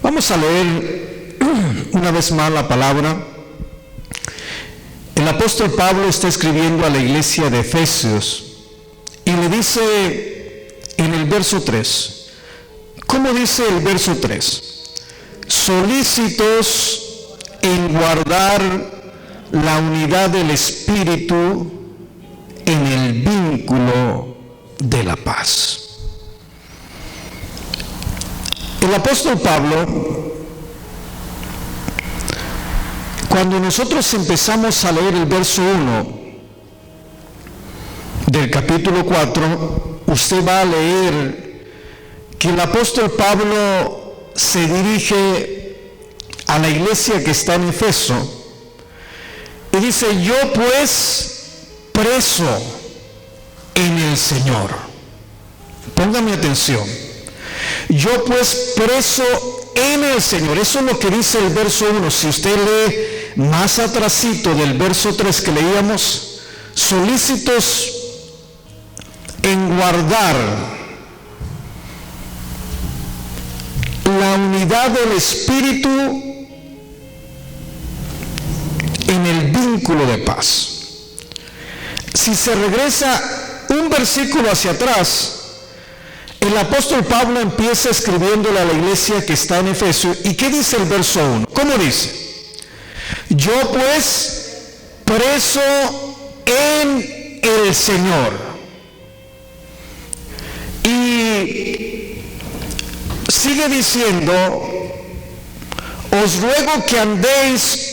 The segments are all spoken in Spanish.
Vamos a leer una vez más la palabra. El apóstol Pablo está escribiendo a la iglesia de Efesios y le dice en el verso 3, ¿cómo dice el verso 3? Solícitos en guardar la unidad del Espíritu en el vínculo de la paz. El apóstol Pablo, cuando nosotros empezamos a leer el verso 1 del capítulo 4, usted va a leer que el apóstol Pablo se dirige a la iglesia que está en Efeso y dice: yo pues preso en el Señor. Póngame atención. Yo pues preso en el Señor. Eso es lo que dice el verso 1. Si usted lee más atrasito del verso 3 que leíamos, solícitos en guardar la unidad del Espíritu en el vínculo de paz. Si se regresa un versículo hacia atrás, el apóstol Pablo empieza escribiéndole a la iglesia que está en Efesios. ¿Y qué dice el verso 1? ¿Cómo dice? Yo pues preso en el Señor. Y sigue diciendo: os ruego que andéis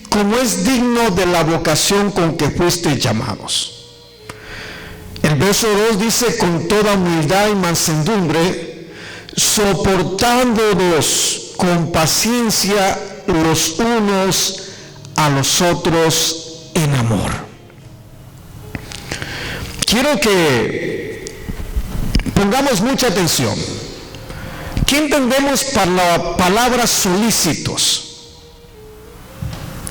como es digno de la vocación con que fuisteis llamados. El verso 2 dice: con toda humildad y mansedumbre, soportándonos con paciencia los unos a los otros en amor. Quiero que pongamos mucha atención. ¿Qué entendemos por la palabra solícitos?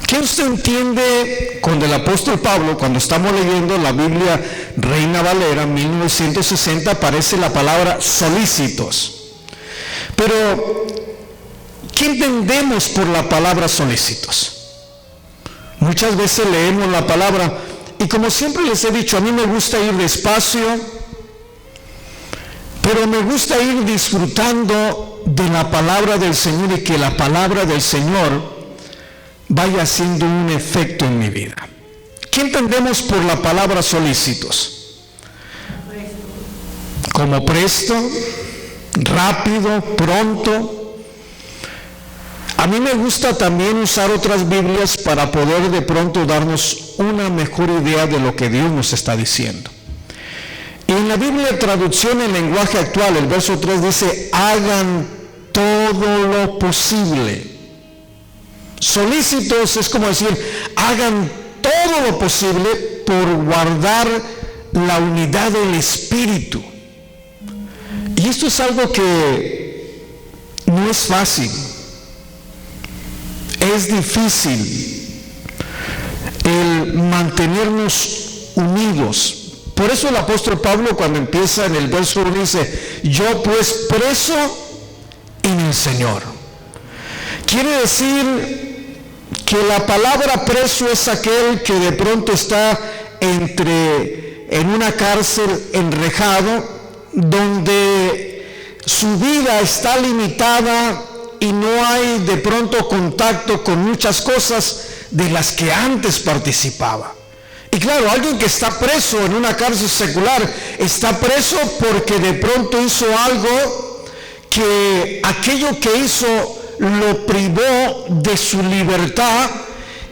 ¿Qué usted entiende con el apóstol Pablo cuando estamos leyendo la Biblia Reina Valera 1960? Aparece la palabra solícitos. Pero, ¿qué entendemos por la palabra solícitos? Muchas veces leemos la palabra y, como siempre les he dicho, a mí me gusta ir despacio, pero me gusta ir disfrutando de la palabra del Señor y que la palabra del Señor vaya haciendo un efecto en mi vida. ¿Qué entendemos por la palabra solícitos? Como presto, rápido, pronto. A mí me gusta también usar otras Biblias para poder de pronto darnos una mejor idea de lo que Dios nos está diciendo. Y en la Biblia traducción en lenguaje actual, el verso 3 dice: hagan todo lo posible. Solícitos es como decir: hagan todo lo posible por guardar la unidad del Espíritu. Y esto es algo que no es fácil, es difícil el mantenernos unidos. Por eso el apóstol Pablo, cuando empieza en el verso 1, dice: yo pues preso en el Señor. Quiere decir que la palabra preso es aquel que de pronto está en una cárcel enrejado, donde su vida está limitada y no hay de pronto contacto con muchas cosas de las que antes participaba. Y claro, alguien que está preso en una cárcel secular está preso porque de pronto hizo algo que aquello que hizo lo privó de su libertad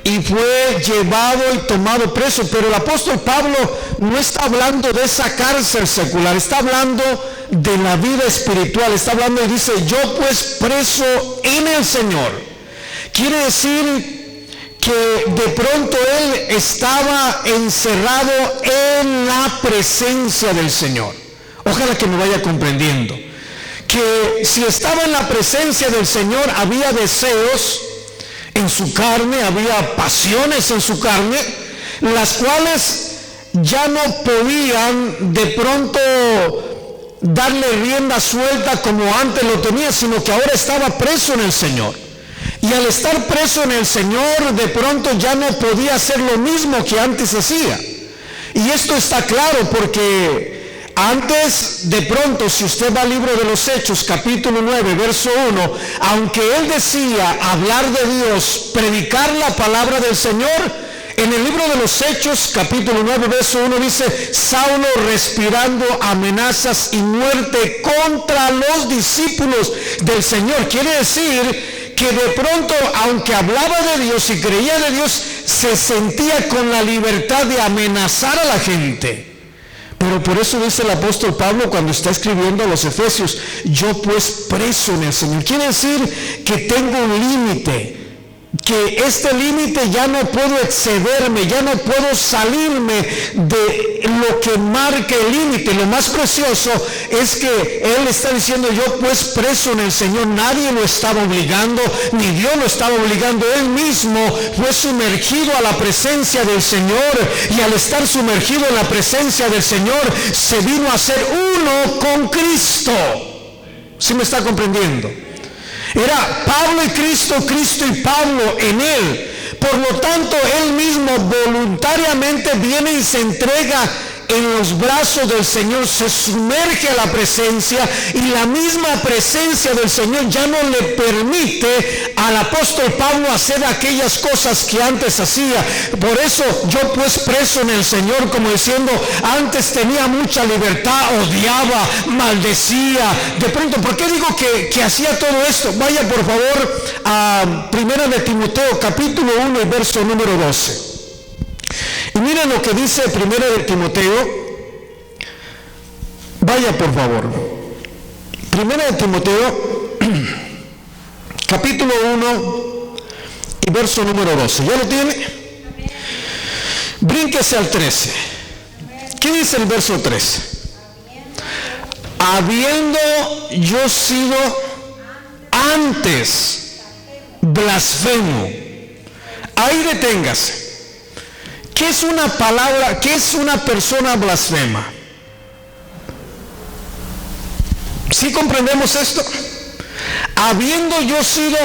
y fue llevado y tomado preso. Pero el apóstol Pablo no está hablando de esa cárcel secular, está hablando de la vida espiritual, está hablando y dice: yo pues preso en el Señor. Quiere decir que de pronto él estaba encerrado en la presencia del Señor. Ojalá que me vaya comprendiendo. Que si estaba en la presencia del Señor, había deseos en su carne, había pasiones en su carne, las cuales ya no podían de pronto darle rienda suelta como antes lo tenía, sino que ahora estaba preso en el Señor. Y al estar preso en el Señor, de pronto ya no podía hacer lo mismo que antes hacía. Y esto está claro porque antes, de pronto, si usted va al libro de los Hechos, capítulo 9, verso 1, aunque él decía hablar de Dios, predicar la palabra del Señor, en el libro de los Hechos, capítulo 9, verso 1, dice: Saulo respirando amenazas y muerte contra los discípulos del Señor. Quiere decir que de pronto, aunque hablaba de Dios y creía de Dios, se sentía con la libertad de amenazar a la gente. Pero por eso dice el apóstol Pablo cuando está escribiendo a los Efesios: yo pues preso en el Señor. Quiere decir que tengo un límite, que este límite ya no puedo excederme, ya no puedo salirme de lo que marca el límite. Lo más precioso es que él está diciendo: yo pues preso en el Señor. Nadie lo estaba obligando, ni Dios lo estaba obligando. Él mismo fue sumergido a la presencia del Señor, y al estar sumergido en la presencia del Señor, se vino a ser uno con Cristo. ¿Sí me está comprendiendo? Era Pablo y Cristo, Cristo y Pablo en él. Por lo tanto, él mismo voluntariamente viene y se entrega en los brazos del Señor, se sumerge a la presencia, y la misma presencia del Señor ya no le permite al apóstol Pablo hacer aquellas cosas que antes hacía. Por eso, yo pues preso en el Señor, como diciendo, antes tenía mucha libertad, odiaba, maldecía. De pronto, ¿por qué digo que hacía todo esto? Vaya por favor a 1 de Timoteo, capítulo 1 y verso número 12. Y miren lo que dice 1 de Timoteo. Vaya por favor. 1 de Timoteo, capítulo 1 y verso número 12. ¿Ya lo tiene? Brínquese al 13. ¿Qué dice el verso 13? Habiendo yo sido antes blasfemo. Ahí deténgase. ¿Qué es una palabra? ¿Qué es una persona blasfema? ¿Sí comprendemos esto? Habiendo yo sido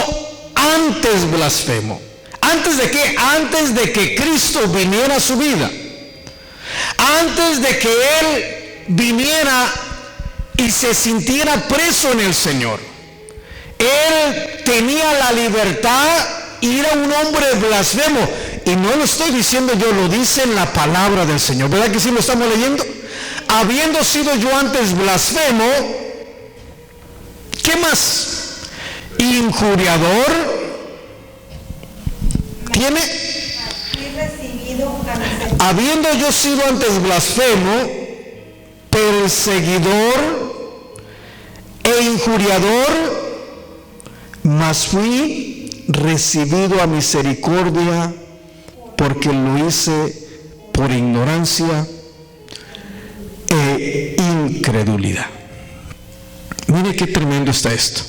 antes blasfemo. ¿Antes de qué? Antes de que Cristo viniera a su vida. Antes de que Él viniera y se sintiera preso en el Señor. Él tenía la libertad y era un hombre blasfemo. Y no lo estoy diciendo yo, lo dice en la palabra del Señor. ¿Verdad que sí lo estamos leyendo? Habiendo sido yo antes blasfemo, ¿qué más? Injuriador. ¿Tiene? Habiendo yo sido antes blasfemo, perseguidor e injuriador, mas fui recibido a misericordia, porque lo hice por ignorancia e incredulidad. Mire qué tremendo está esto.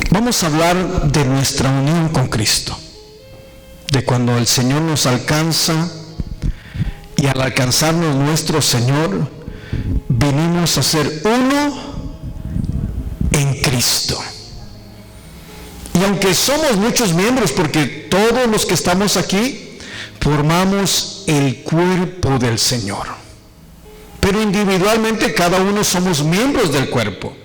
Vamos a hablar de nuestra unión con Cristo, de cuando el Señor nos alcanza, y al alcanzarnos nuestro Señor, venimos a ser uno en Cristo. Y aunque somos muchos miembros, porque todos los que estamos aquí formamos el cuerpo del Señor, pero individualmente cada uno somos miembros del cuerpo.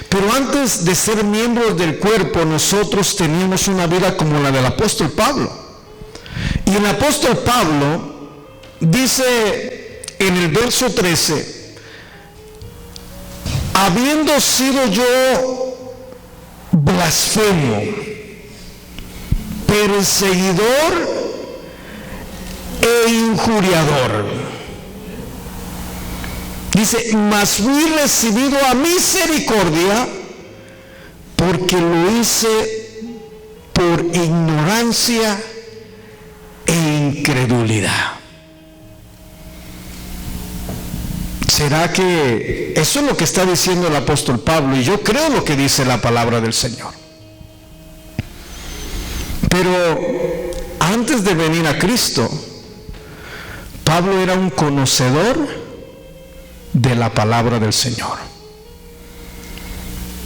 Pero antes de ser miembros del cuerpo, nosotros teníamos una vida como la del apóstol Pablo. Y el apóstol Pablo dice en el verso 13: habiendo sido yo blasfemo, perseguidor e injuriador, dice, mas fui recibido a misericordia, porque lo hice por ignorancia e incredulidad. ¿Será que eso es lo que está diciendo el apóstol Pablo? Y yo creo lo que dice la palabra del Señor. Pero antes de venir a Cristo, Pablo era un conocedor de la palabra del Señor.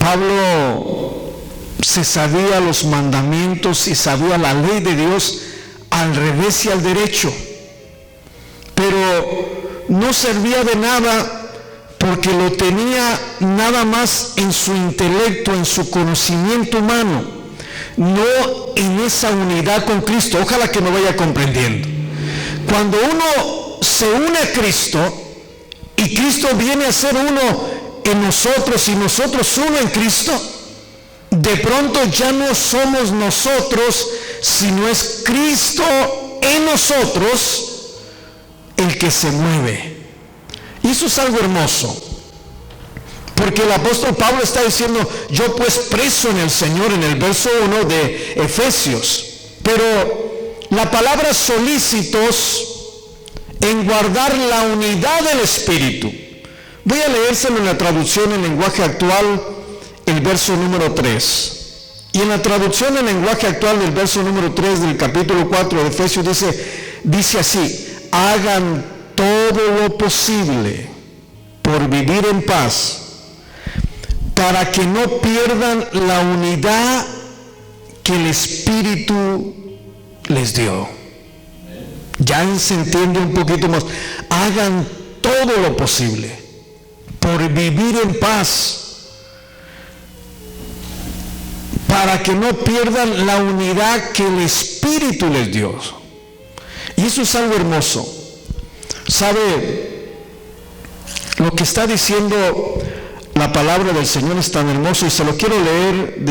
Pablo se sabía los mandamientos y sabía la ley de Dios al revés y al derecho, pero no servía de nada porque lo tenía nada más en su intelecto, en su conocimiento humano, no en esa unidad con Cristo. Ojalá que me vaya comprendiendo. Cuando uno se une a Cristo y Cristo viene a ser uno en nosotros y nosotros uno en Cristo, de pronto ya no somos nosotros, sino es Cristo en nosotros el que se mueve. Y eso es algo hermoso, porque el apóstol Pablo está diciendo: yo pues preso en el Señor, en el verso 1 de Efesios. Pero la palabra solícitos en guardar la unidad del Espíritu, voy a leérselo en la traducción en lenguaje actual, el verso número 3. Y en la traducción en lenguaje actual del verso número 3 del capítulo 4 de Efesios dice así: hagan todo lo posible por vivir en paz, para que no pierdan la unidad que el Espíritu les dio. Ya se entiende un poquito más. Hagan todo lo posible por vivir en paz, para que no pierdan la unidad que el Espíritu les dio. Y eso es algo hermoso. ¿Sabe? Lo que está diciendo la palabra del Señor es tan hermoso, y se lo quiero leer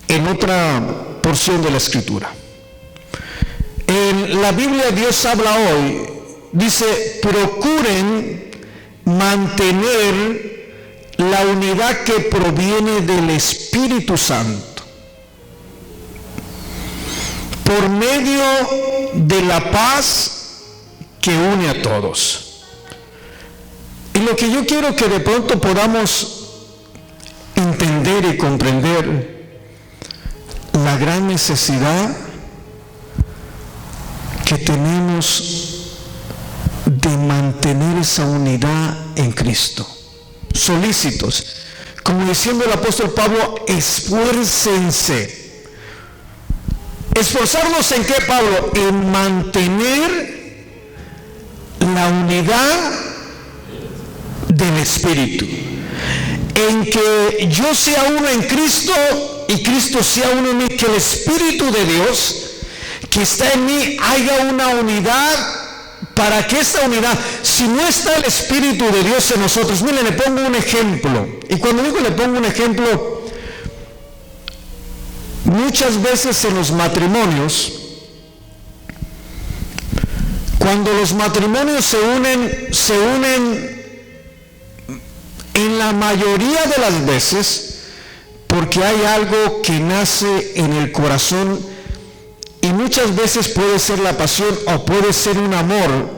en otra porción de la Escritura. En la Biblia Dios habla hoy, dice: procuren mantener la unidad que proviene del Espíritu Santo por medio de la paz que une a todos. Y lo que yo quiero que de pronto podamos entender y comprender, la gran necesidad que tenemos de mantener esa unidad en Cristo. Solícitos, como diciendo el apóstol Pablo: esfuércense. ¿Esforzarnos en qué, Pablo? En mantener la unidad del Espíritu, en que yo sea uno en Cristo y Cristo sea uno en mí, que el Espíritu de Dios que está en mí haya una unidad, para que esta unidad, si no está el Espíritu de Dios en nosotros, miren, le pongo un ejemplo, y cuando digo le pongo un ejemplo, muchas veces en los matrimonios, cuando los matrimonios se unen en la mayoría de las veces porque hay algo que nace en el corazón, y muchas veces puede ser la pasión o puede ser un amor,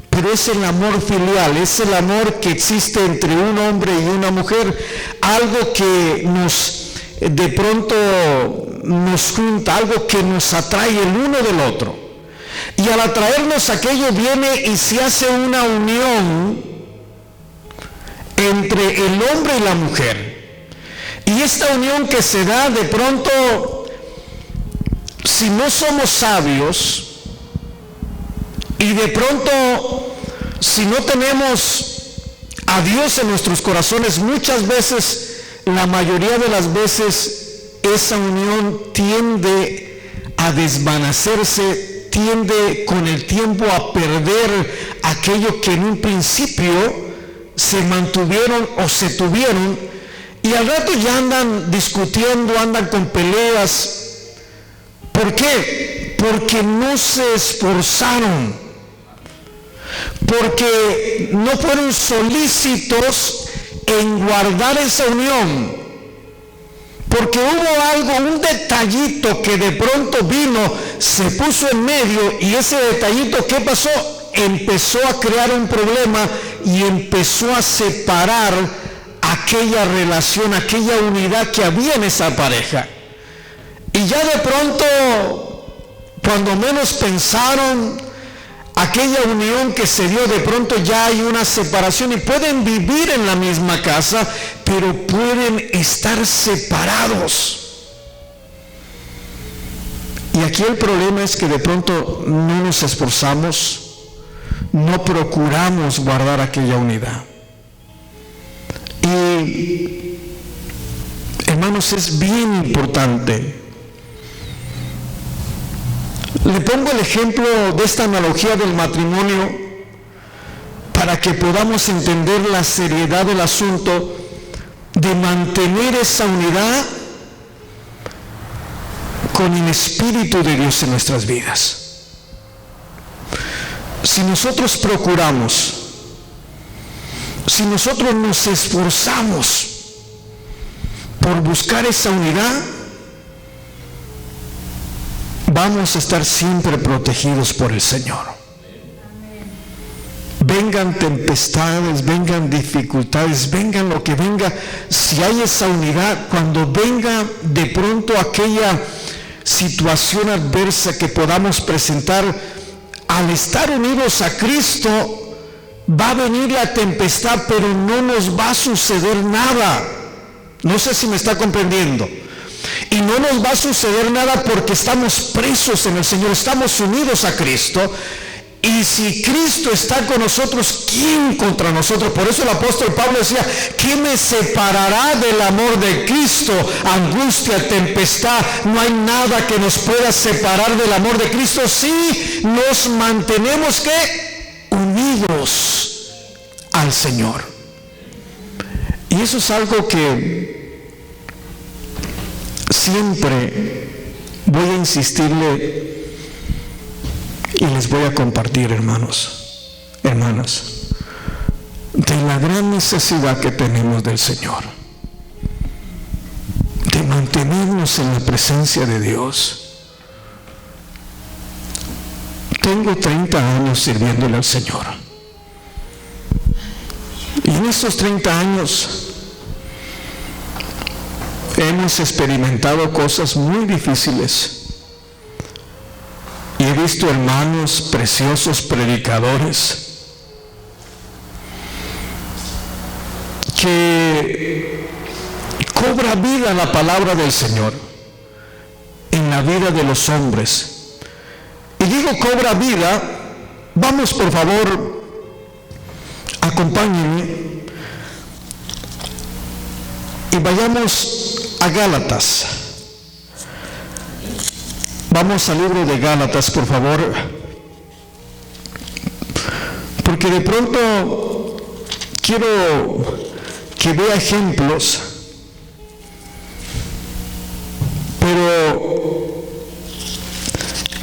pero es el amor filial, es el amor que existe entre un hombre y una mujer, algo que de pronto nos junta, algo que nos atrae el uno del otro. Y al atraernos aquello viene y se hace una unión entre el hombre y la mujer. Y esta unión que se da de pronto, si no somos sabios, y de pronto si no tenemos a Dios en nuestros corazones, muchas veces, la mayoría de las veces, esa unión tiende a desvanecerse, tiende con el tiempo a perder aquello que en un principio se mantuvieron o se tuvieron, y al rato ya andan discutiendo, andan con peleas. ¿Por qué? Porque no se esforzaron, porque no fueron solícitos en guardar esa unión, porque hubo algo, un detallito que de pronto vino, se puso en medio, y ese detallito, ¿qué pasó? Empezó a crear un problema y empezó a separar aquella relación, aquella unidad que había en esa pareja. Y ya de pronto, cuando menos pensaron, aquella unión que se dio, de pronto ya hay una separación y pueden vivir en la misma casa, pero pueden estar separados. Y aquí el problema es que de pronto no nos esforzamos, no procuramos guardar aquella unidad. Y hermanos, es bien importante. Le pongo el ejemplo de esta analogía del matrimonio para que podamos entender la seriedad del asunto de mantener esa unidad con el Espíritu de Dios en nuestras vidas. Si nosotros procuramos, si nosotros nos esforzamos por buscar esa unidad, vamos a estar siempre protegidos por el Señor. Vengan tempestades, vengan dificultades, vengan lo que venga, si hay esa unidad, cuando venga de pronto aquella situación adversa que podamos presentar, al estar unidos a Cristo, va a venir la tempestad, pero no nos va a suceder nada. No sé si me está comprendiendo. Y no nos va a suceder nada porque estamos presos en el Señor, estamos unidos a Cristo. Y si Cristo está con nosotros, ¿quién contra nosotros? Por eso el apóstol Pablo decía, ¿quién me separará del amor de Cristo? Angustia, tempestad, no hay nada que nos pueda separar del amor de Cristo si nos mantenemos unidos al Señor. Y eso es algo que siempre voy a insistirle y les voy a compartir, hermanos, hermanas, de la gran necesidad que tenemos del Señor, de mantenernos en la presencia de Dios. Tengo 30 años sirviéndole al Señor. Y en estos 30 años hemos experimentado cosas muy difíciles. Y he visto hermanos preciosos predicadores que cobra vida la palabra del Señor en la vida de los hombres. Y digo cobra vida, vamos por favor, acompáñenme y vayamos a Gálatas. Vamos al libro de Gálatas, por favor, porque de pronto quiero que vea ejemplos, pero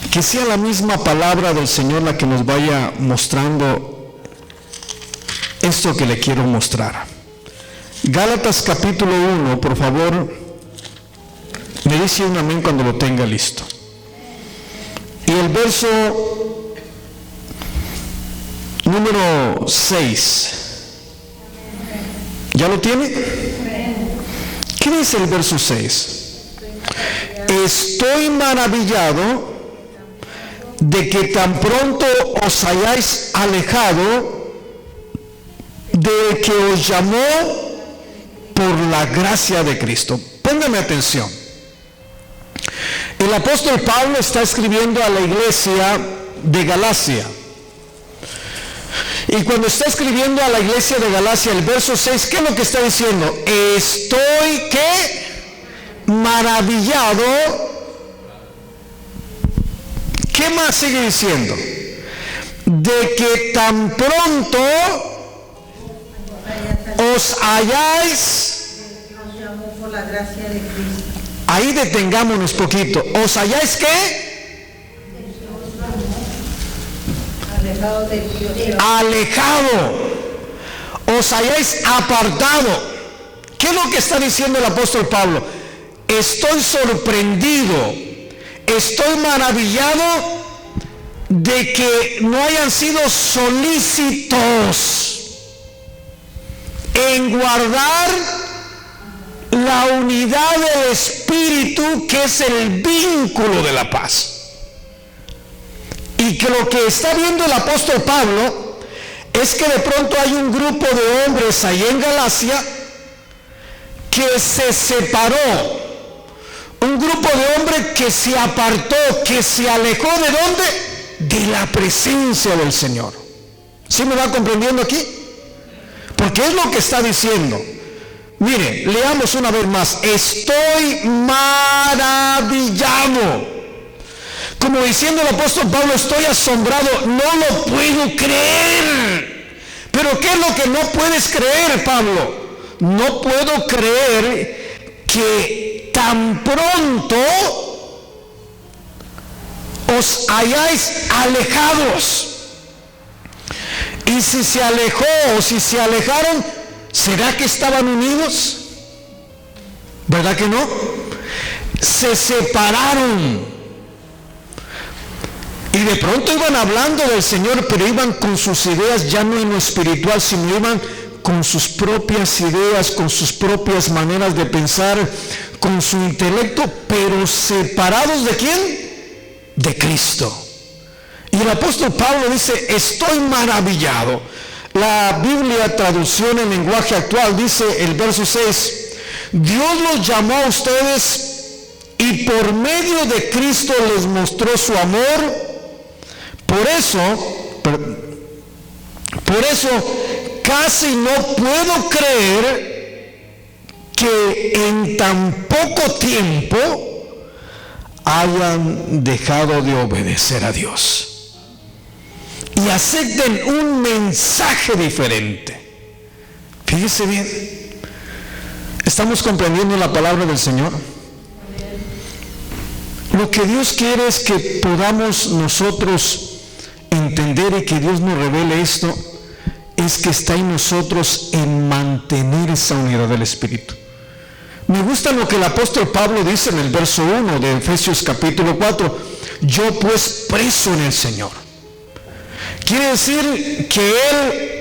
que sea la misma palabra del Señor la que nos vaya mostrando esto que le quiero mostrar. Gálatas capítulo 1, por favor, me dice un amén cuando lo tenga listo. Y el verso número 6. ¿Ya lo tiene? ¿Qué dice el verso 6? Estoy maravillado de que tan pronto os hayáis alejado del que os llamó por la gracia de Cristo. Póngame atención. El apóstol Pablo está escribiendo a la iglesia de Galacia. Y cuando está escribiendo a la iglesia de Galacia, el verso 6, ¿qué es lo que está diciendo? Estoy, maravillado. ¿Qué más sigue diciendo? De que tan pronto os hayáis. Nos llamó por la gracia de Cristo. Ahí detengámonos poquito. ¿Os hayáis Alejado de Dios. alejado? ¿Os hayáis apartado? ¿Qué es lo que está diciendo el apóstol Pablo? Estoy sorprendido, estoy maravillado de que no hayan sido solícitos en guardar la unidad del Espíritu, que es el vínculo de la paz. Y que lo que está viendo el apóstol Pablo es que de pronto hay un grupo de hombres ahí en Galacia que se separó. Un grupo de hombres que se apartó, que se alejó ¿de dónde? De la presencia del Señor. ¿Sí me va comprendiendo aquí? Porque es lo que está diciendo. Mire, leamos una vez más. Estoy maravillado. Como diciendo el apóstol Pablo, estoy asombrado, no lo puedo creer. Pero ¿qué es lo que no puedes creer, Pablo? No puedo creer que tan pronto os hayáis alejados. Y si se alejó o si se alejaron, ¿será que estaban unidos? ¿Verdad que no? Se separaron. Y de pronto iban hablando del Señor, pero iban con sus ideas ya no en lo espiritual, sino iban con sus propias ideas, con sus propias maneras de pensar, con su intelecto, pero separados ¿de quién? De Cristo. Y el apóstol Pablo dice, estoy maravillado. La Biblia, traducción en lenguaje actual, dice el verso 6, Dios los llamó a ustedes y por medio de Cristo les mostró su amor. Por eso casi no puedo creer que en tan poco tiempo hayan dejado de obedecer a Dios y acepten un mensaje diferente. Fíjese bien, ¿estamos comprendiendo la palabra del Señor? Lo que Dios quiere es que podamos nosotros entender y que Dios nos revele esto, es que está en nosotros en mantener esa unidad del Espíritu. Me gusta lo que el apóstol Pablo dice en el verso 1 de Efesios capítulo 4, yo pues preso en el Señor. Quiere decir que él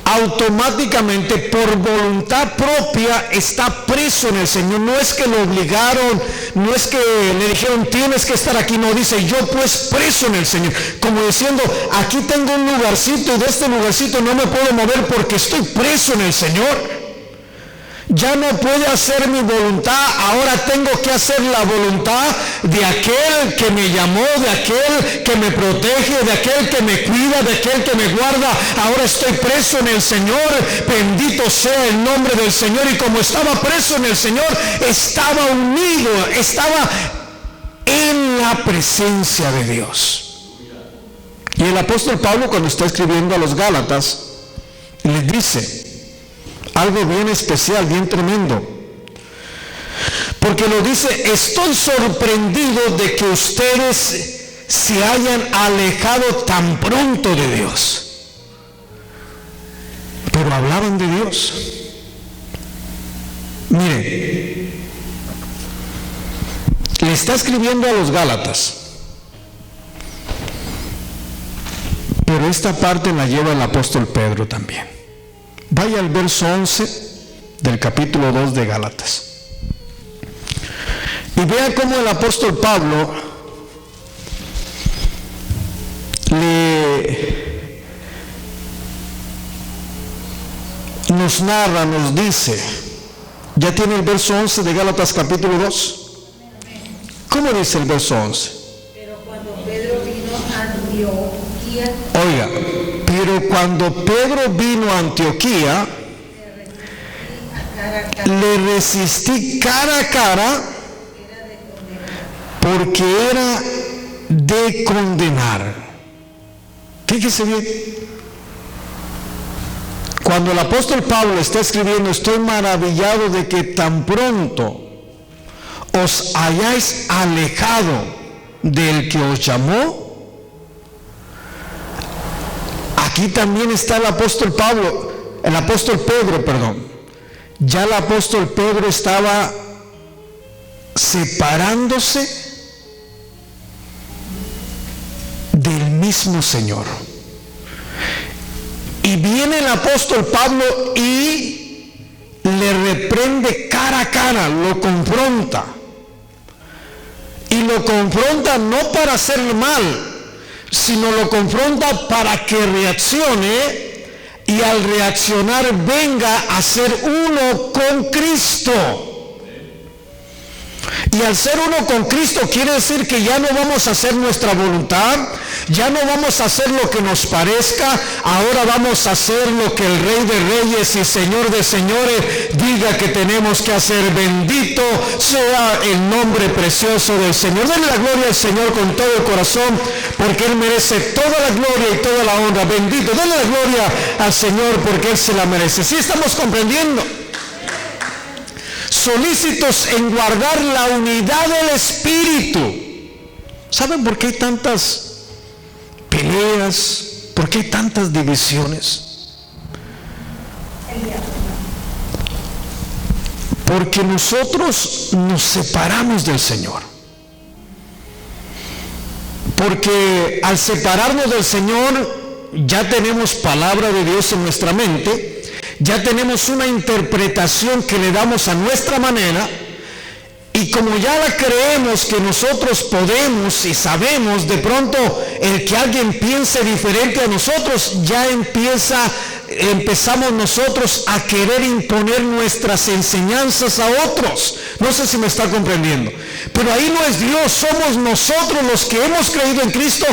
automáticamente por voluntad propia está preso en el Señor. No es que lo obligaron, no es que le dijeron tienes que estar aquí, no, dice yo pues preso en el Señor, como diciendo aquí tengo un lugarcito y de este lugarcito no me puedo mover porque estoy preso en el Señor. Ya no puede hacer mi voluntad, ahora tengo que hacer la voluntad de aquel que me llamó, de aquel que me protege, de aquel que me cuida, de aquel que me guarda. Ahora estoy preso en el Señor, bendito sea el nombre del Señor. Y como estaba preso en el Señor, estaba unido, estaba en la presencia de Dios. Y el apóstol Pablo, cuando está escribiendo a los Gálatas, les dice algo bien especial, bien tremendo, porque lo dice, estoy sorprendido de que ustedes se hayan alejado tan pronto de Dios. Pero hablaban de Dios. Mire, le está escribiendo a los Gálatas, pero esta parte la lleva el apóstol Pedro también. Vaya al verso 11 del capítulo 2 de Gálatas y vea cómo el apóstol Pablo nos narra, nos dice. Ya tiene el verso 11 de Gálatas capítulo 2. ¿Cómo dice el verso 11? Pero cuando Pedro vino a Antioquía, Oiga, pero cuando Pedro vino a Antioquía, le resistí cara a cara porque era de condenar. Fíjese bien. Cuando el apóstol Pablo está escribiendo, estoy maravillado de que tan pronto os hayáis alejado del que os llamó. Aquí también está el apóstol Pedro. Ya el apóstol Pedro estaba separándose del mismo Señor. Y viene el apóstol Pablo y le reprende cara a cara, lo confronta. Y lo confronta no para hacerle mal, sino lo confronta para que reaccione y al reaccionar venga a ser uno con Cristo. Y al ser uno con Cristo quiere decir que ya no vamos a hacer nuestra voluntad, ya no vamos a hacer lo que nos parezca, ahora vamos a hacer lo que el Rey de Reyes y Señor de Señores diga que tenemos que hacer. Bendito sea el nombre precioso del Señor. Denle la gloria al Señor con todo el corazón, porque Él merece toda la gloria y toda la honra. Bendito, denle la gloria al Señor porque Él se la merece. ¿Sí estamos comprendiendo? Solícitos en guardar la unidad del Espíritu. ¿Saben por qué hay tantas peleas? ¿Por qué hay tantas divisiones? Porque nosotros nos separamos del Señor. Porque al separarnos del Señor ya tenemos palabra de Dios en nuestra mente, ya tenemos una interpretación que le damos a nuestra manera, y como ya la creemos que nosotros podemos y sabemos, de pronto el que alguien piense diferente a nosotros, ya empezamos nosotros a querer imponer nuestras enseñanzas a otros. No sé si me está comprendiendo, pero ahí no es Dios, somos nosotros los que hemos creído en Cristo,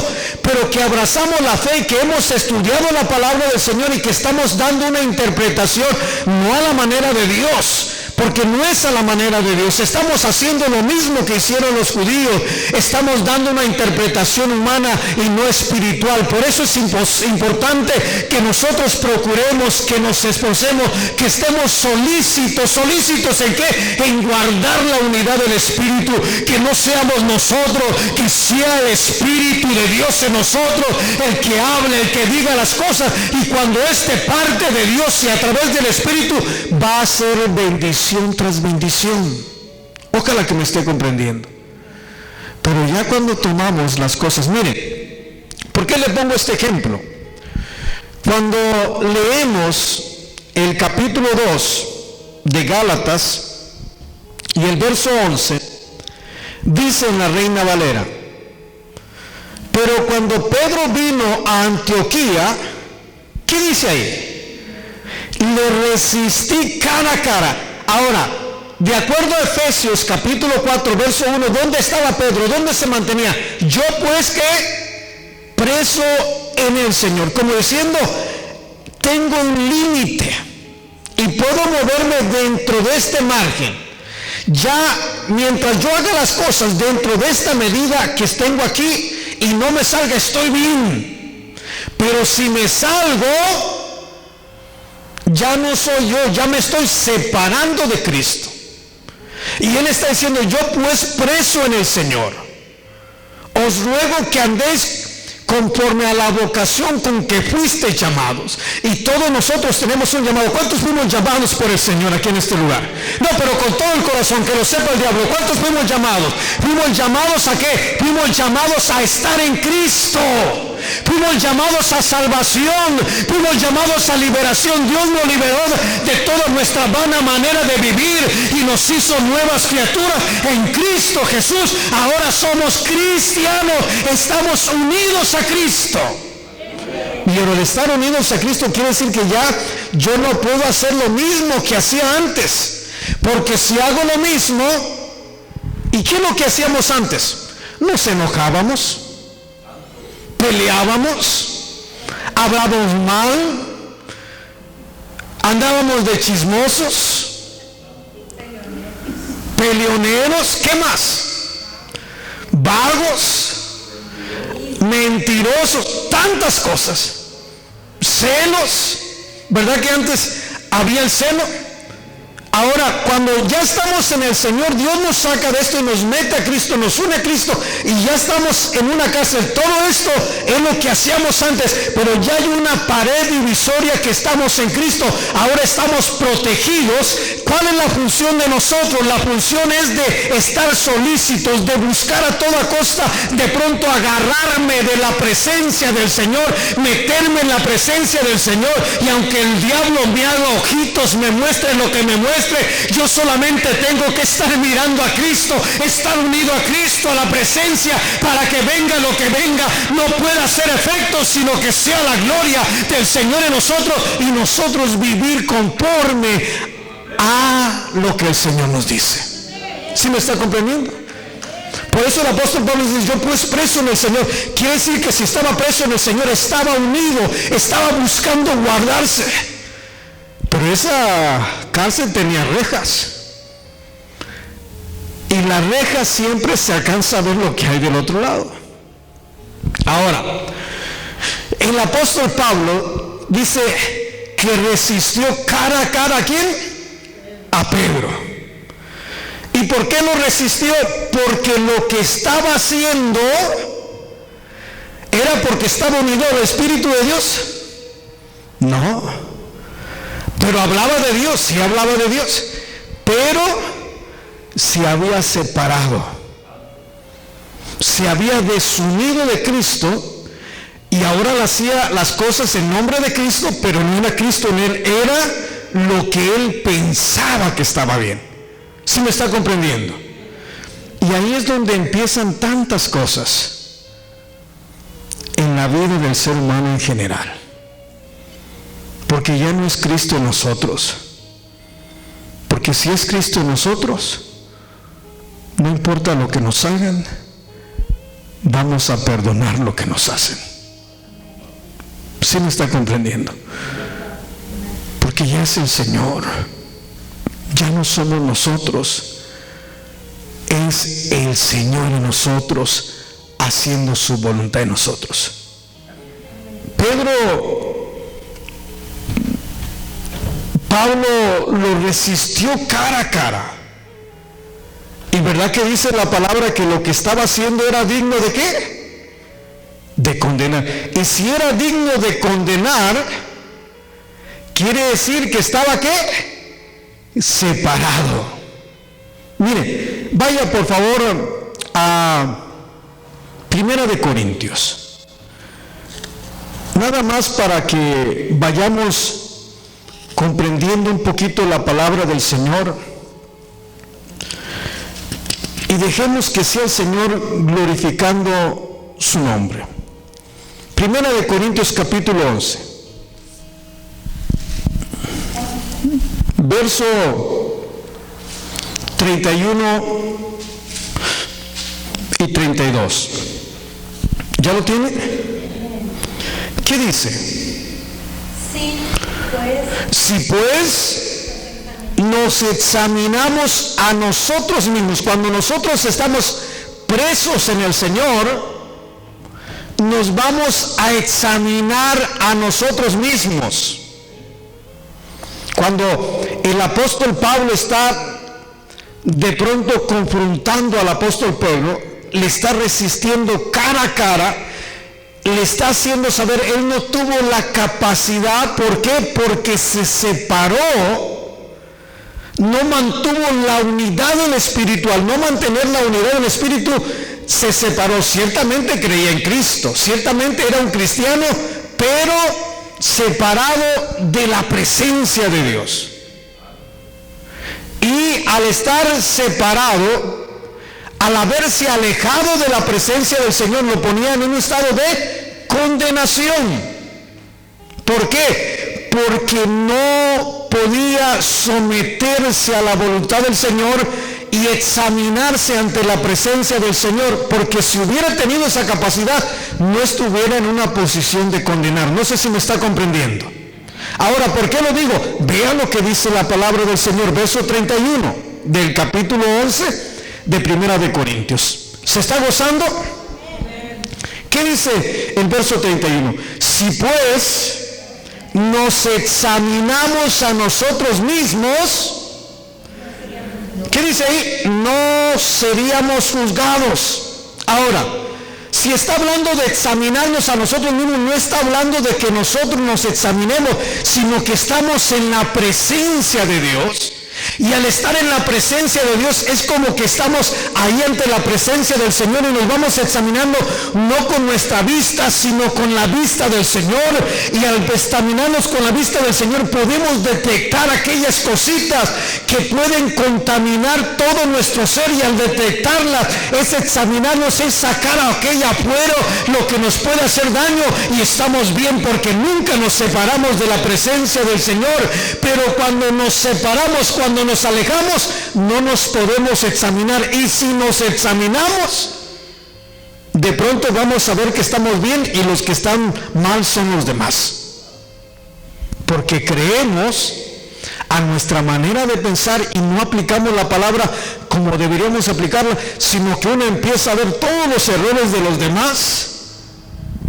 pero que abrazamos la fe y que hemos estudiado la palabra del Señor y que estamos dando una interpretación no a la manera de Dios, porque no es a la manera de Dios. Estamos haciendo lo mismo que hicieron los judíos, estamos dando una interpretación humana y no espiritual. Por eso es importante que nosotros procuremos, que nos esforcemos, que estemos solícitos ¿en qué? En guardar la unidad del Espíritu, que no seamos nosotros, que sea el Espíritu de Dios en nosotros el que hable, el que diga las cosas, y cuando este parte de Dios y a través del Espíritu va a ser bendición tras bendición. Ojalá que me esté comprendiendo. Pero ya cuando tomamos las cosas, miren, ¿por qué le pongo este ejemplo? Cuando leemos el capítulo 2 de Gálatas y el verso 11, dice en la Reina Valera: pero cuando Pedro vino a Antioquía, ¿qué dice ahí? Le resistí cara a cara. Ahora, de acuerdo a Efesios capítulo 4, verso 1, ¿dónde estaba Pedro? ¿Dónde se mantenía? Yo pues que preso en el Señor, como diciendo, tengo un límite y puedo moverme dentro de este margen. Ya mientras yo haga las cosas dentro de esta medida que tengo aquí y no me salga, estoy bien. Pero si me salgo, ya no soy yo, ya me estoy separando de Cristo. Y Él está diciendo: yo pues preso en el Señor, os ruego que andéis conforme a la vocación con que fuisteis llamados. Y todos nosotros tenemos un llamado. ¿Cuántos fuimos llamados por el Señor aquí en este lugar? No, pero con todo el corazón, que lo sepa el diablo. ¿Cuántos fuimos llamados? ¿Fuimos llamados a qué? Fuimos llamados a estar en Cristo. Fuimos llamados a salvación, fuimos llamados a liberación. Dios nos liberó de toda nuestra vana manera de vivir y nos hizo nuevas criaturas en Cristo Jesús. Ahora somos cristianos, estamos unidos a Cristo. Y el estar unidos a Cristo quiere decir que ya yo no puedo hacer lo mismo que hacía antes, porque si hago lo mismo, ¿y qué es lo que hacíamos antes? Nos enojábamos, peleábamos, hablábamos mal, andábamos de chismosos, peleoneros, ¿qué más? Vagos, mentirosos, tantas cosas, celos, ¿verdad que antes había el celo? Ahora, cuando ya estamos en el Señor, Dios nos saca de esto y nos mete a Cristo, nos une a Cristo y ya estamos en una cárcel. Todo esto es lo que hacíamos antes, pero ya hay una pared divisoria que estamos en Cristo. Ahora estamos protegidos. ¿Cuál es la función de nosotros? La función es de estar solícitos, de buscar a toda costa, de pronto agarrarme de la presencia del Señor, meterme en la presencia del Señor, y aunque el diablo me haga ojitos, me muestre lo que me muestre, demuestre. Yo solamente tengo que estar mirando a Cristo, estar unido a Cristo, a la presencia, para que venga lo que venga, no pueda hacer efecto, sino que sea la gloria del Señor en nosotros y nosotros vivir conforme a lo que el Señor nos dice. ¿Sí me está comprendiendo? Por eso el apóstol Pablo dice, yo pues preso en el Señor. Quiere decir que si estaba preso en el Señor, estaba unido, estaba buscando guardarse. Pero esa cárcel tenía rejas. Y la reja siempre se alcanza a ver lo que hay del otro lado. Ahora, el apóstol Pablo dice que resistió cara a cara, ¿a quién? A Pedro. ¿Y por qué lo resistió? Porque lo que estaba haciendo era porque estaba unido al Espíritu de Dios. No. Pero hablaba de Dios, sí hablaba de Dios. Pero se había separado. Se había desunido de Cristo y ahora hacía las cosas en nombre de Cristo, pero no era Cristo en él, era lo que él pensaba que estaba bien. ¿Sí me está comprendiendo? Y ahí es donde empiezan tantas cosas en la vida del ser humano en general. Porque ya no es Cristo en nosotros. Porque si es Cristo en nosotros, no importa lo que nos hagan, vamos a perdonar lo que nos hacen. ¿Sí me está comprendiendo? Porque ya es el Señor. Ya no somos nosotros, es el Señor en nosotros haciendo su voluntad en nosotros. Pablo lo resistió cara a cara. Y verdad que dice la palabra que lo que estaba haciendo era digno de ¿qué? De condenar. Y si era digno de condenar, quiere decir que estaba ¿qué? Separado. Mire, vaya por favor a 1 de Corintios. Nada más para que vayamos comprendiendo un poquito la palabra del Señor y dejemos que sea el Señor glorificando su nombre. 1 de Corintios capítulo 11. Verso 31 y 32. ¿Ya lo tiene? ¿Qué dice? Si pues nos examinamos a nosotros mismos, cuando nosotros estamos presos en el Señor, nos vamos a examinar a nosotros mismos. Cuando el apóstol Pablo está de pronto confrontando al apóstol Pedro, le está resistiendo cara a cara, le está haciendo saber, él no tuvo la capacidad. ¿Por qué? Porque se separó, no mantuvo la unidad del espíritu. Al no mantener la unidad del espíritu, se separó. Ciertamente creía en Cristo, ciertamente era un cristiano, pero separado de la presencia de Dios. Y al estar separado, al haberse alejado de la presencia del Señor, lo ponía en un estado de condenación. ¿Por qué? Porque no podía someterse a la voluntad del Señor y examinarse ante la presencia del Señor, porque si hubiera tenido esa capacidad, no estuviera en una posición de condenar. No sé si me está comprendiendo. Ahora, ¿por qué lo digo? Vea lo que dice la palabra del Señor, verso 31 del capítulo 11 de 1 de Corintios. ¿Se está gozando? ¿Qué dice el verso 31? Si pues nos examinamos a nosotros mismos, ¿qué dice ahí? No seríamos juzgados. Ahora, si está hablando de examinarnos a nosotros mismos, no está hablando de que nosotros nos examinemos, sino que estamos en la presencia de Dios. Y al estar en la presencia de Dios es como que estamos ahí ante la presencia del Señor y nos vamos examinando no con nuestra vista, sino con la vista del Señor. Y al examinarnos con la vista del Señor podemos detectar aquellas cositas que pueden contaminar todo nuestro ser, y al detectarlas es examinarnos, es sacar aquello afuera, lo que nos puede hacer daño, y estamos bien porque nunca nos separamos de la presencia del Señor. Pero cuando nos separamos, cuando nos alejamos, no nos podemos examinar. Y si nos examinamos, de pronto vamos a ver que estamos bien y los que están mal son los demás, porque creemos a nuestra manera de pensar y no aplicamos la palabra como deberíamos aplicarla, sino que uno empieza a ver todos los errores de los demás,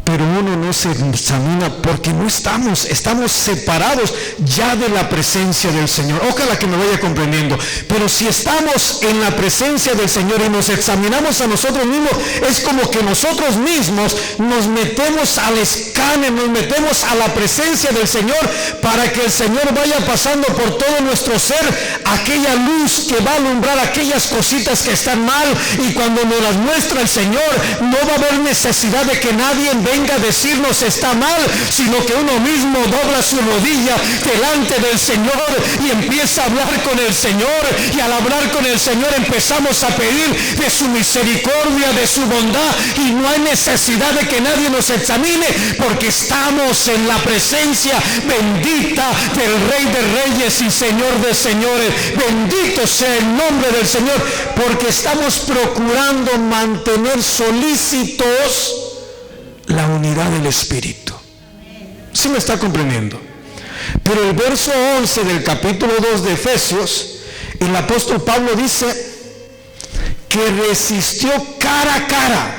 pero uno no se examina porque no estamos separados ya de la presencia del Señor. Ojalá que me vaya comprendiendo. Pero si estamos en la presencia del Señor y nos examinamos a nosotros mismos, es como que nosotros mismos nos metemos al escáner, nos metemos a la presencia del Señor, para que el Señor vaya pasando por todo nuestro ser aquella luz que va a alumbrar aquellas cositas que están mal. Y cuando nos las muestra el Señor, no va a haber necesidad de que nadie venga a decirnos está mal, sino que uno mismo dobla su rodilla delante del Señor y empieza a hablar con el Señor. Y al hablar con el Señor empezamos a pedir de su misericordia, de su bondad, y no hay necesidad de que nadie nos examine, porque estamos en la presencia bendita del Rey de Reyes y Señor de Señores. Bendito sea el nombre del Señor, porque estamos procurando mantener solícitos la unidad del Espíritu. ¿Sí me está comprendiendo? Pero el verso 11 del capítulo 2 de Efesios, el apóstol Pablo dice que resistió cara a cara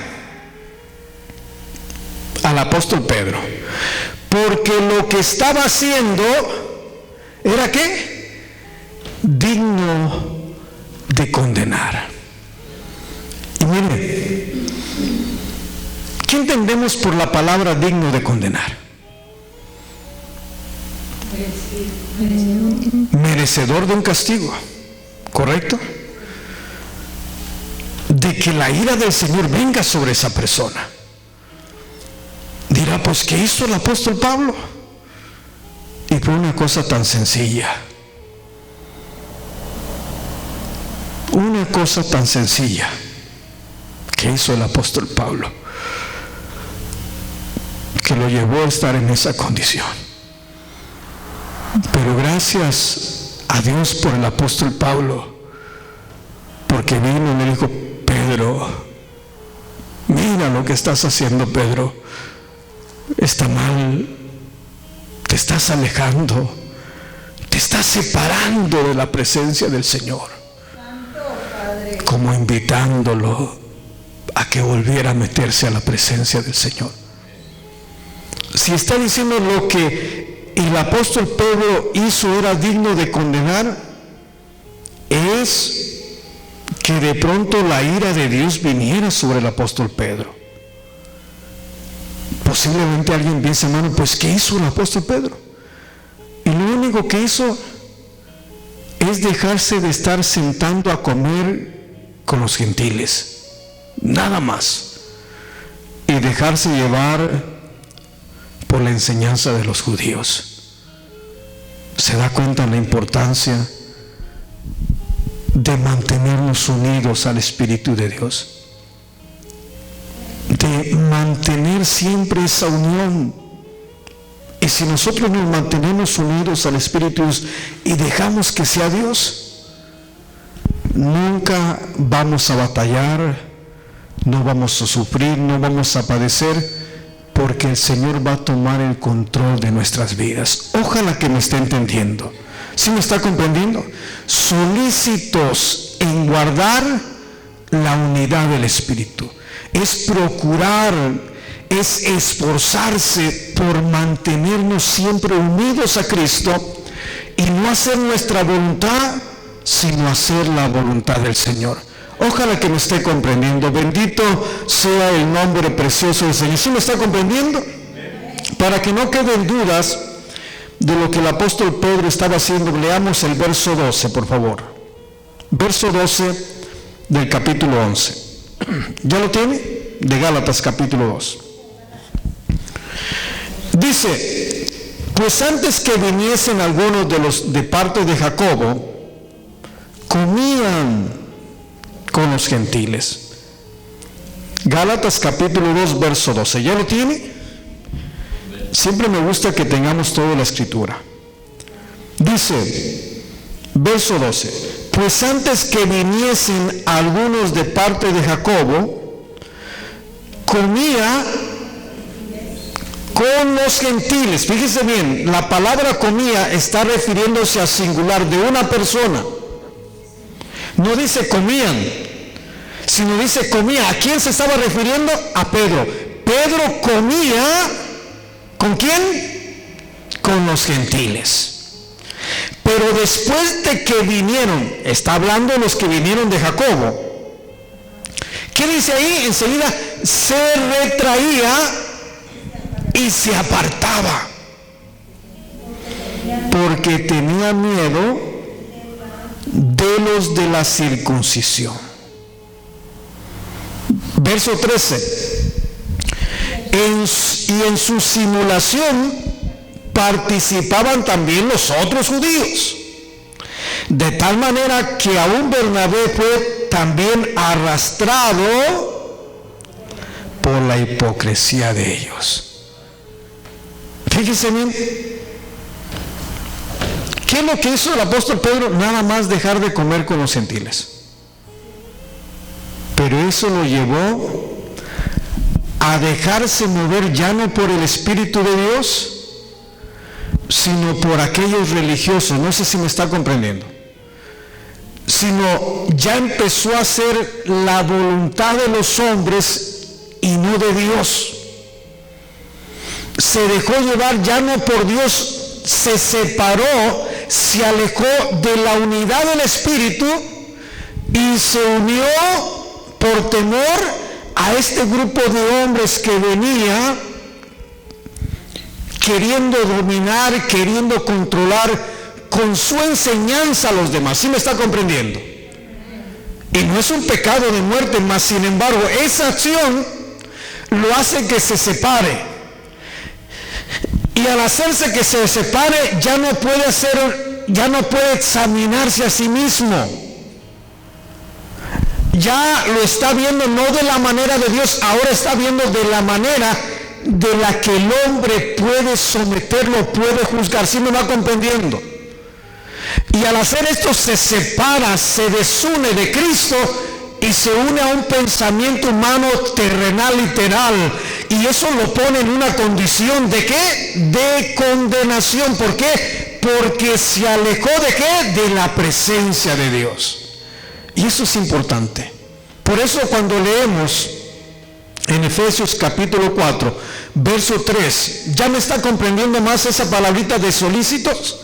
al apóstol Pedro, porque lo que estaba haciendo era ¿qué? Digno de condenar. Y miren, ¿qué entendemos por la palabra digno de condenar? Merecedor de un castigo, ¿correcto? De que la ira del Señor venga sobre esa persona. Dirá, pues ¿qué hizo el apóstol Pablo? Y por una cosa tan sencilla, una cosa tan sencilla que hizo el apóstol Pablo, que lo llevó a estar en esa condición. Pero gracias a Dios por el apóstol Pablo, porque vino y me dijo, Pedro, mira lo que estás haciendo, Pedro, está mal, te estás alejando, te estás separando de la presencia del Señor, como invitándolo a que volviera a meterse a la presencia del Señor. Si está diciendo lo que el apóstol Pedro hizo era digno de condenar, es que de pronto la ira de Dios viniera sobre el apóstol Pedro. Posiblemente alguien piensa, hermano, pues ¿qué hizo el apóstol Pedro? Y lo único que hizo es dejarse de estar sentando a comer con los gentiles, nada más, y dejarse llevar por la enseñanza de los judíos. ¿Se da cuenta la importancia de mantenernos unidos al Espíritu de Dios? De mantener siempre esa unión. Y si nosotros nos mantenemos unidos al Espíritu de Dios y dejamos que sea Dios, nunca vamos a batallar, no vamos a sufrir, no vamos a padecer, porque el Señor va a tomar el control de nuestras vidas. Ojalá que me esté entendiendo. ¿Sí me está comprendiendo? Solícitos en guardar la unidad del Espíritu. Es procurar, es esforzarse por mantenernos siempre unidos a Cristo y no hacer nuestra voluntad, sino hacer la voluntad del Señor. Ojalá que me esté comprendiendo. Bendito sea el nombre precioso del Señor. ¿Sí me está comprendiendo? Para que no queden dudas, de lo que el apóstol Pedro estaba haciendo. Leamos el verso 12, por favor. Verso 12 del capítulo 11. ¿Ya lo tiene? De Gálatas capítulo 2. Dice: pues antes que viniesen algunos de los de parte de Jacobo, comían con los gentiles. Gálatas capítulo 2, verso 12. ¿Ya lo tiene? Siempre me gusta que tengamos toda la escritura. Dice, verso 12: pues antes que viniesen algunos de parte de Jacobo, comía con los gentiles. Fíjese bien, la palabra comía está refiriéndose a singular de una persona. No dice comían, sino dice comía. ¿A quién se estaba refiriendo? A Pedro. Pedro comía, ¿con quién? Con los gentiles. Pero después de que vinieron, está hablando de los que vinieron de Jacobo, ¿qué dice ahí? Enseguida se retraía y se apartaba, porque tenía miedo de los de la circuncisión. Verso 13: y en su simulación participaban también los otros judíos, de tal manera que aún Bernabé fue también arrastrado por la hipocresía de ellos. Fíjese bien, ¿qué es lo que hizo el apóstol Pedro? Nada más dejar de comer con los gentiles. Pero eso lo llevó a dejarse mover ya no por el Espíritu de Dios, sino por aquellos religiosos. No sé si me está comprendiendo. Sino ya empezó a hacer la voluntad de los hombres y no de Dios. Se dejó llevar ya no por Dios, se separó, se alejó de la unidad del Espíritu y se unió por temor a este grupo de hombres que venía queriendo dominar, queriendo controlar con su enseñanza a los demás. ¿Sí me está comprendiendo? Y no es un pecado de muerte, mas sin embargo esa acción lo hace que se separe. Y al hacerse que se separe, ya no puede examinarse a sí mismo. Ya lo está viendo no de la manera de Dios, ahora está viendo de la manera de la que el hombre puede someterlo, puede juzgar. ¿Sí me va comprendiendo? Y al hacer esto se separa, se desune de Cristo y se une a un pensamiento humano terrenal, literal, y eso lo pone en una condición ¿de qué? De condenación. ¿Por qué? Porque se alejó ¿de qué? De la presencia de Dios. Y eso es importante. Por eso cuando leemos en Efesios capítulo 4, verso 3, ¿ya me está comprendiendo más esa palabrita de solícitos?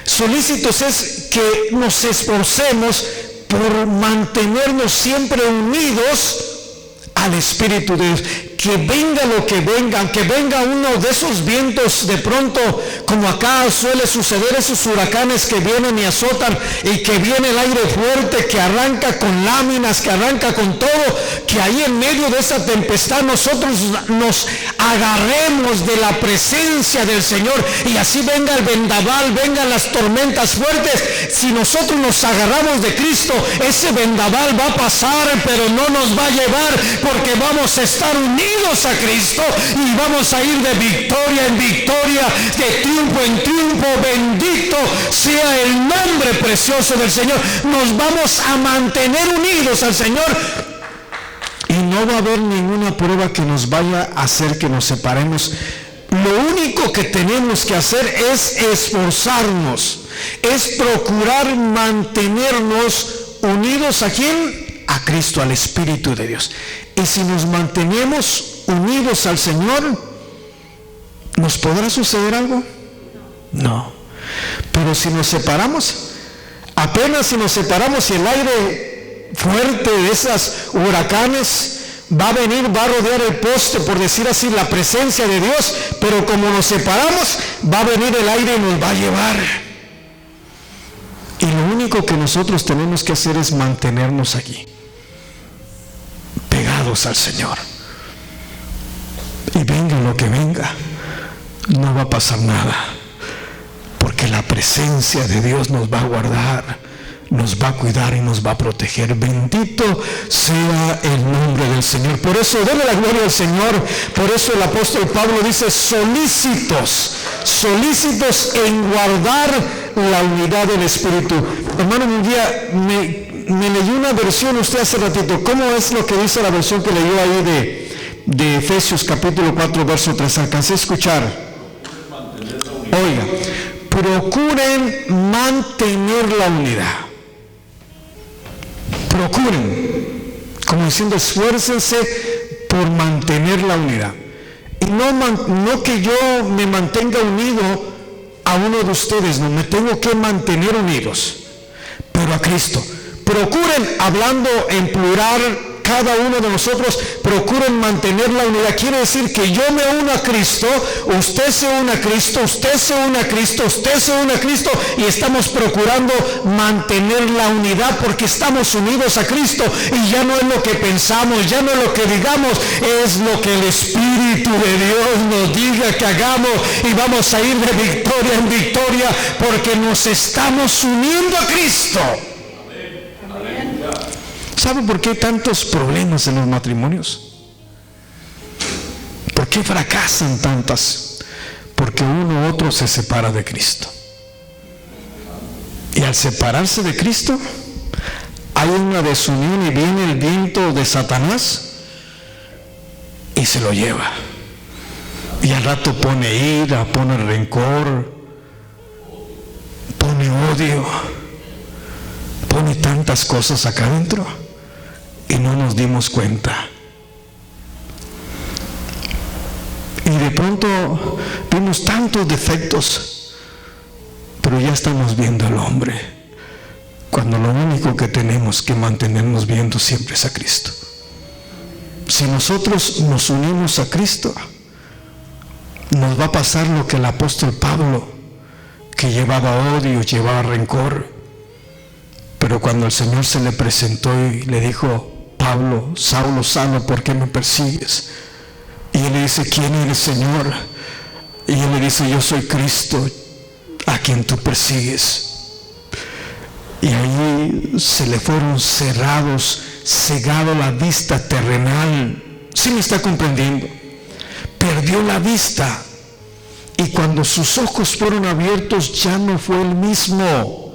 Solícitos es que nos esforcemos por mantenernos siempre unidos al Espíritu de Dios. Que venga lo que venga, aunque venga uno de esos vientos de pronto, como acá suele suceder, esos huracanes que vienen y azotan, y que viene el aire fuerte, que arranca con láminas, que arranca con todo, que ahí en medio de esa tempestad nosotros nos agarremos de la presencia del Señor, y así venga el vendaval, vengan las tormentas fuertes, si nosotros nos agarramos de Cristo, ese vendaval va a pasar, pero no nos va a llevar, porque vamos a estar unidos a Cristo y vamos a ir de victoria en victoria, de triunfo en triunfo. Bendito sea el nombre precioso del Señor. Nos vamos a mantener unidos al Señor y no va a haber ninguna prueba que nos vaya a hacer que nos separemos. Lo único que tenemos que hacer es esforzarnos, es procurar mantenernos unidos. ¿A quién? A Cristo, al Espíritu de Dios. Y si nos mantenemos unidos al Señor, ¿nos podrá suceder algo? No. Pero si nos separamos, apenas si nos separamos y el aire fuerte de esas huracanes va a venir, va a rodear el poste, por decir así, la presencia de Dios, pero como nos separamos, va a venir el aire y nos va a llevar. Y lo único que nosotros tenemos que hacer es mantenernos allí, pegados al Señor. Y venga lo que venga, no va a pasar nada, porque la presencia de Dios nos va a guardar, nos va a cuidar y nos va a proteger. Bendito sea el nombre del Señor. Por eso, denle la gloria al Señor. Por eso el apóstol Pablo dice, solícitos en guardar la unidad del Espíritu. Hermano, un día me leyó una versión usted hace ratito. ¿Cómo es lo que dice la versión que leyó ahí de Efesios capítulo 4, verso 3? Alcancé a escuchar. Oiga, procuren mantener la unidad. Procuren, como diciendo, esfuércense por mantener la unidad. Y no que yo me mantenga unido a uno de ustedes, no, me tengo que mantener unidos, pero a Cristo. Procuren, hablando en plural, cada uno de nosotros, procuren mantener la unidad. Quiere decir que yo me uno a Cristo, usted se une a Cristo, usted se une a Cristo, usted se une a Cristo, y estamos procurando mantener la unidad porque estamos unidos a Cristo. Y ya no es lo que pensamos, ya no es lo que digamos, es lo que el Espíritu de Dios nos diga que hagamos, y vamos a ir de victoria en victoria porque nos estamos uniendo a Cristo. ¿Sabe por qué hay tantos problemas en los matrimonios? ¿Por qué fracasan tantas? Porque uno u otro se separa de Cristo. Y al separarse de Cristo, hay una desunión y viene el viento de Satanás y se lo lleva. Y al rato pone ira, pone rencor, pone odio, pone tantas cosas acá adentro. Y no nos dimos cuenta. Y de pronto vimos tantos defectos, pero ya estamos viendo al hombre, cuando lo único que tenemos que mantenernos viendo siempre es a Cristo. Si nosotros nos unimos a Cristo, nos va a pasar lo que el apóstol Pablo, que llevaba odio, llevaba rencor, pero cuando el Señor se le presentó y le dijo: Pablo, Saulo, Saulo, ¿por qué me persigues? Y él le dice: ¿quién eres, Señor? Y él le dice: yo soy Cristo, a quien tú persigues. Y ahí se le fueron cegado la vista terrenal. ¿Sí me está comprendiendo? Perdió la vista, y cuando sus ojos fueron abiertos ya no fue el mismo.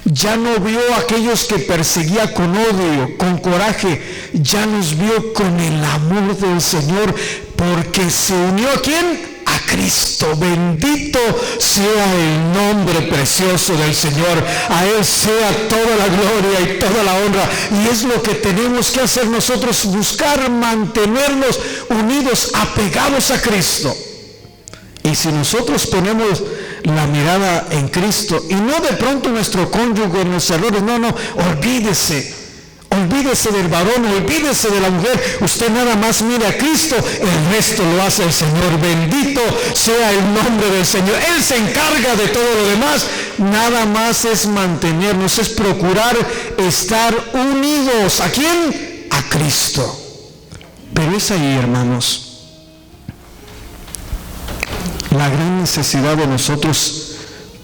Ya no vio a aquellos que perseguía con odio, con coraje, ya los vio con el amor del Señor, porque se unió ¿a quién? A Cristo. Bendito sea el nombre precioso del Señor. A Él sea toda la gloria y toda la honra. Y es lo que tenemos que hacer nosotros, buscar mantenernos unidos, apegados a Cristo. Y si nosotros ponemos la mirada en Cristo y no de pronto nuestro cónyuge, en los errores, no, olvídese del varón, olvídese de la mujer, usted nada más mire a Cristo, el resto lo hace el Señor. Bendito sea el nombre del Señor. Él se encarga de todo lo demás. Nada más es mantenernos, es procurar estar unidos. ¿A quién? A Cristo. Pero es ahí, hermanos, la gran necesidad de nosotros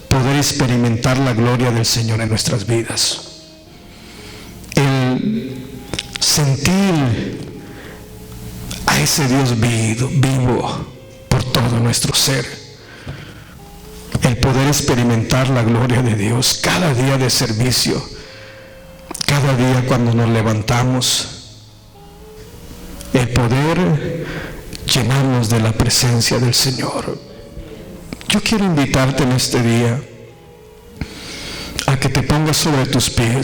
poder experimentar la gloria del Señor en nuestras vidas. El sentir a ese Dios vivo por todo nuestro ser. El poder experimentar la gloria de Dios cada día de servicio, cada día cuando nos levantamos. El poder llenarnos de la presencia del Señor. Yo quiero invitarte en este día a que te pongas sobre tus pies.